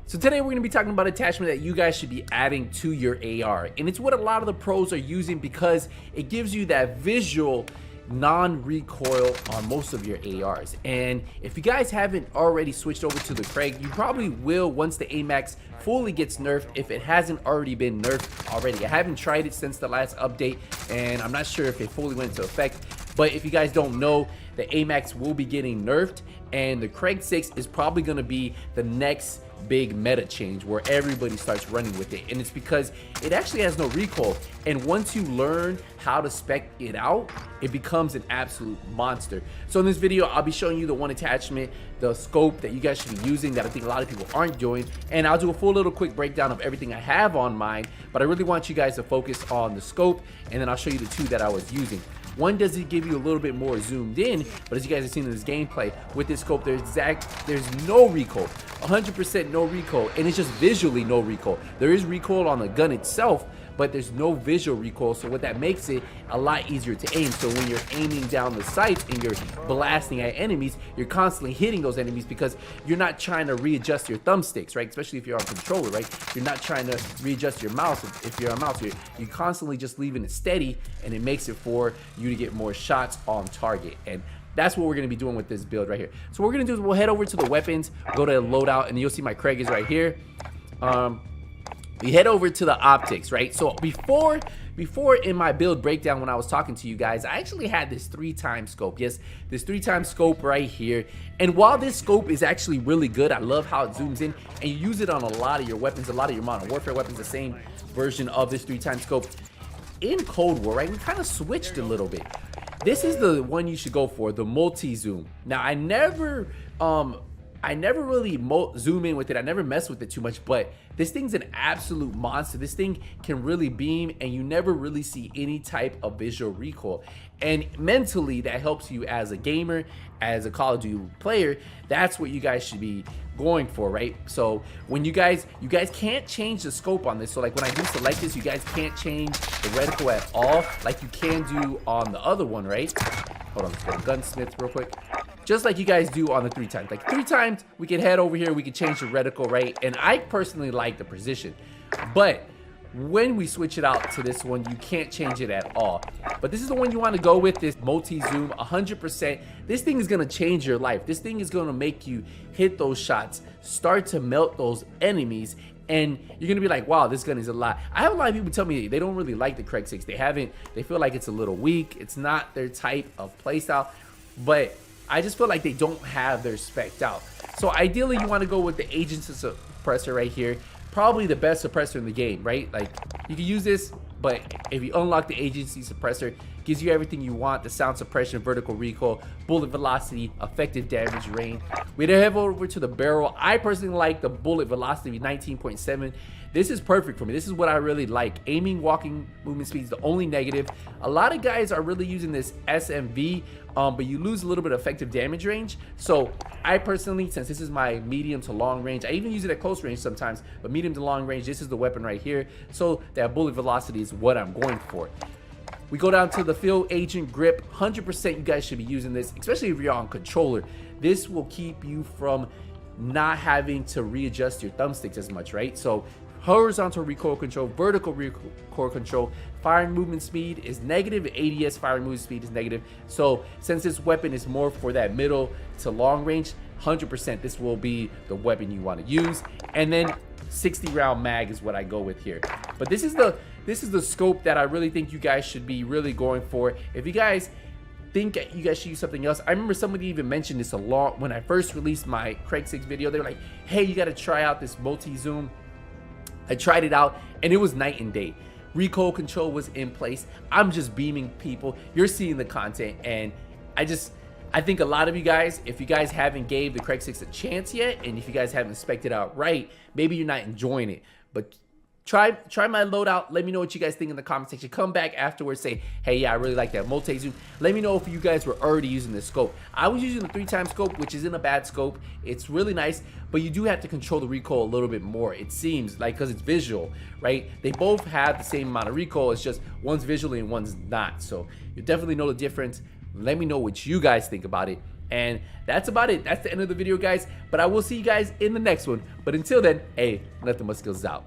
So today we're going to be talking about an attachment that you guys should be adding to your AR, and it's what a lot of the pros are using because it gives you that visual non-recoil on most of your ARs. And if you guys haven't already switched over to the Krig, you probably will once the AMAX fully gets nerfed, if it hasn't already been nerfed already. I haven't tried it since the last update, and I'm not sure if it fully went into effect, but if you guys don't know, the AMAX will be getting nerfed, and the Krig 6 is probably going to be the next big meta change where everybody starts running with it. And it's because it actually has no recoil, and once you learn how to spec it out, it becomes an absolute monster. So in this video, I'll be showing you the one attachment, the scope that you guys should be using that I think a lot of people aren't doing, and I'll do a full little quick breakdown of everything I have on mine, but I really want you guys to focus on the scope, and then I'll show you the two that I was using. One does give you a little bit more zoomed in, but as you guys have seen in this gameplay, with this scope, there's no recoil, 100% no recoil, and it's just visually no recoil. There is recoil on the gun itself, but there's no visual recoil, so what that makes it a lot easier to aim. So when you're aiming down the sights and you're blasting at enemies, you're constantly hitting those enemies because you're not trying to readjust your thumbsticks, right? Especially if you're on controller, right? You're not trying to readjust your mouse. If you're on mouse, you're constantly just leaving it steady, and it makes it for you to get more shots on target. And that's what we're going to be doing with this build right here. So what we're going to do is we'll head over to the weapons, go to loadout, and you'll see my Krig is right here. We head over to the optics, right? So before in my build breakdown, when I was talking to you guys, I actually had this 3x scope. Yes, this 3x scope right here. And while this scope is actually really good, I love how it zooms in, and you use it on a lot of your weapons, a lot of your modern warfare weapons, the same version of this 3x scope. In Cold War, right, we kind of switched a little bit. This is the one you should go for, the multi-zoom. Now, I never really zoom in with it. I never mess with it too much, but this thing's an absolute monster. This thing can really beam, and you never really see any type of visual recoil. And mentally, that helps you as a gamer, as a Call of Duty player. That's what you guys should be going for, right? So when you guys can't change the scope on this. So like when I do select this, you guys can't change the reticle at all, like you can do on the other one, right? Hold on, let's go to gunsmith real quick. Just like you guys do on the 3x. Like 3x, we can head over here, we can change the reticle, right? And I personally like the precision. But when we switch it out to this one, you can't change it at all. But this is the one you want to go with, this multi-zoom, 100%. This thing is going to change your life. This thing is going to make you hit those shots, start to melt those enemies, and you're gonna be like, wow, this gun is a lot. I have a lot of people tell me they don't really like the Krig 6. They feel like it's a little weak. It's not their type of playstyle, but I just feel like they don't have their spec'd out. So ideally, you want to go with the agency suppressor right here. Probably the best suppressor in the game, right? Like, you can use this, but if you unlock the agency suppressor, gives you everything you want: the sound suppression, vertical recoil, bullet velocity, effective damage range. We then head over to the barrel. I personally like the bullet velocity 19.7. This is perfect for me. This is what I really like. Aiming, walking, movement speed is the only negative. A lot of guys are really using this SMV, but you lose a little bit of effective damage range. So I personally, since this is my medium to long range, I even use it at close range sometimes, but medium to long range, this is the weapon right here. So that bullet velocity is what I'm going for. We go down to the field agent grip. 100% you guys should be using this, especially if you're on controller. This will keep you from not having to readjust your thumbsticks as much, right? So horizontal recoil control, vertical recoil control, firing movement speed is negative, ADS firing movement speed is negative. So since this weapon is more for that middle to long range, 100% this will be the weapon you want to use. And then 60 round mag is what I go with here. But this is the scope that I really think you guys should be really going for. If you guys think you guys should use something else, I remember somebody even mentioned this a lot when I first released my Krig 6 video. They were like, hey, you got to try out this multi-zoom. I tried it out, and it was night and day. Recoil control was in place. I'm just beaming people. You're seeing the content, and I think a lot of you guys, if you guys haven't gave the Krig 6 a chance yet, and if you guys haven't spec'd it out right, maybe you're not enjoying it. But try my loadout. Let me know what you guys think in the comment section. Come back afterwards, say, hey, yeah, I really like that multi-zoom. Let me know if you guys were already using this scope. I was using the 3x scope, which isn't a bad scope. It's really nice, but you do have to control the recoil a little bit more, it seems, like, because it's visual, right? They both have the same amount of recoil. It's just one's visually and one's not. So you definitely know the difference. Let me know what you guys think about it. And that's about it. That's the end of the video, guys. But I will see you guys in the next one. But until then, hey, Nothing But Skills is out.